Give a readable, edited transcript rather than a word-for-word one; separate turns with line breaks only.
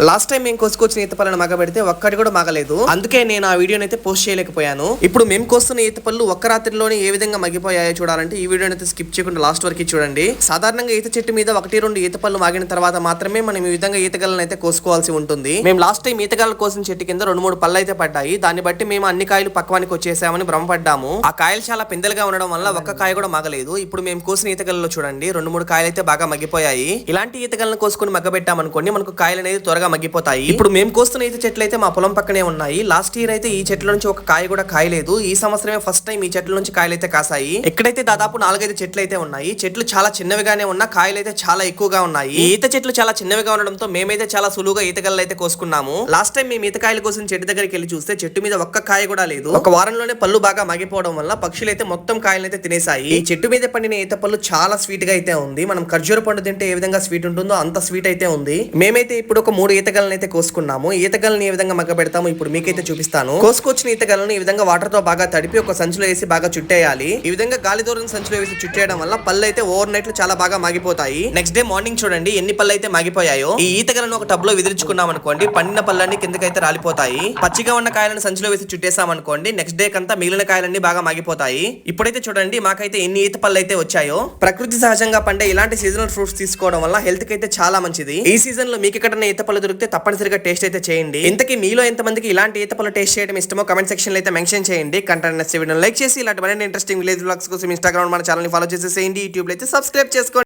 Last time మేము కోసుకొచ్చిన ఈత పళ్ళను మగబెడితే ఒక్కటి కూడా మగలేదు. అందుకే నేను ఆ వీడియోని అయితే పోస్ట్ చేయలేకపోయాను. ఇప్పుడు మేము కోస్తున్న ఈత పళ్ళు ఒక్క రాత్రిలోనే ఏ విధంగా మగ్గిపోయాయో చూడాలంటే ఈ వీడియోని అయితే స్కిప్ చేయకుండా లాస్ట్ వరకు చూడండి. సాధారణంగా ఈత చెట్టు మీద 1-2 ఈత పళ్ళు మాగిన తర్వాత మాత్రమే మనం ఈ విధంగా ఈతగలను అయితే కోసుకోవాల్సి ఉంటుంది. మేము లాస్ట్ టైం ఈతగలను కోసిన చెట్టు కింద 2-3 పళ్ళు అయితే పడ్డాయి. దాన్ని బట్టి మేము అన్ని కాయలు పక్వానికి వచ్చేసామని భ్రమపడ్డాము. ఆ కాయలు చాలా పెందలుగా ఉండడం వల్ల ఒక్క కాయ కూడా మగలేదు. ఇప్పుడు మేము కోసిన ఈతగలలో చూడండి 2-3 కాయలు అయితే బాగా మగ్గిపోయాయి. ఇలాంటి ఈతగలను కోసుకుని మగ్గబెట్టామనుకోండి మనకు కాయలు అనేది త్వరగా మగ్గిపోతాయి. ఇప్పుడు మేము కోస్తున్న ఈత చెట్లు అయితే మా పొలం పక్కనే ఉన్నాయి. లాస్ట్ ఇయర్ అయితే ఈ చెట్ల నుంచి ఒక కాయ కూడా కాయలేదు. ఈ సంవత్సరమే ఫస్ట్ టైం ఈ చెట్ల నుంచి కాయలు అయితే కాసాయి. ఎక్కడైతే దాదాపు 4-5 చెట్లు అయితే ఉన్నాయి. చెట్లు చాలా చిన్నవిగానే ఉన్న కాయలు అయితే చాలా ఎక్కువగా ఉన్నాయి. ఈ ఈత చెట్లు చాలా చిన్నవిగా ఉండడంతో మేమైతే చాలా సులువుగా ఈతగళ్ళు అయితే కోసుకున్నాము. లాస్ట్ టైం మేము ఈతకాయల కోసం చెట్టు దగ్గరికి వెళ్ళి చూస్తే చెట్టు మీద ఒక్క కాయ కూడా లేదు. ఒక వారంలోనే పళ్ళు బాగా మగ్గిపోవడం వల్ల పక్షులు అయితే మొత్తం కాయలు అయితే తినేసాయి. ఈ చెట్టు మీద పండిన ఈత పళ్ళు చాలా స్వీట్ గా అయితే ఉంది. మనం ఖర్జూర పండు తింటే ఏ విధంగా స్వీట్ ఉంటుందో అంత స్వీట్ అయితే ఉంది. మేమైతే ఇప్పుడు ఒక 3 ఈతగలను అయితే కోసుకున్నాము. ఈతగలను ఏ విధంగా మగ్గ పెడతాము ఇప్పుడు మీకైతే చూపిస్తాను. కోసుకొచ్చిన ఈతగలను ఈ విధంగా వాటర్ తో బాగా తడిపి ఒక సంచిలో వేసి బాగా చుట్టేయాలి. ఈ విధంగా గాలి దూరం సంచిలో వేసి చుట్టేయడం వల్ల పళ్ళు అయితే ఓవర్ నైట్ లో చాలా బాగా మాగిపోతాయి. నెక్స్ట్ డే మార్నింగ్ చూడండి ఎన్ని పళ్ళు అయితే మాగిపోయాయో. ఈ ఈతగలను ఒక టబ్ లో విదిరించుకున్నాం అనుకోండి పండిన పళ్ళన్ని కిందకైతే రాలిపోతాయి. పచ్చిగా ఉన్న కాయలను సంచిలో వేసి చుట్టేసాం అనుకోండి నెక్స్ట్ డే కంతా మిగిలిన కాయలన్నీ బాగా మాగిపోతాయి. ఇప్పుడైతే చూడండి మాకైతే ఎన్ని ఈత పళ్ళు అయితే వచ్చాయో. ప్రకృతి సహజంగా పండే ఇలాంటి సీజనల్ ఫ్రూట్స్ తీసుకోవడం వల్ల హెల్త్ కి అయితే చాలా మంచిది. ఈ సీజన్ లో మీకు ఎక్కడైనా ఈత పళ్ళు దొరికితే తప్పనిసరిగా టేస్ట్ అయితే చేయండి. ఇంతకీ మీలో ఎంతమందికి ఇలాంటి ఈత పళ్ళు టేస్ట్ చేయడం ఇష్టమో కమెంట్ సెక్షన్ లో అయితే మెన్షన్ చేయండి. కంటెంట్ నచ్చే వీడియోని లైక్ చేసి ఇలాంటి మరిన్ని ఇంట్రెస్టింగ్ విలేజ్ వ్లాగ్స్ కోసం ఇన్స్టాగ్రామ్ మన ఛానల్ ని ఫాలో చేసేసేయండి. యూట్యూబ్ లో అయితే సబ్స్క్రైబ్ చేసుకోండి.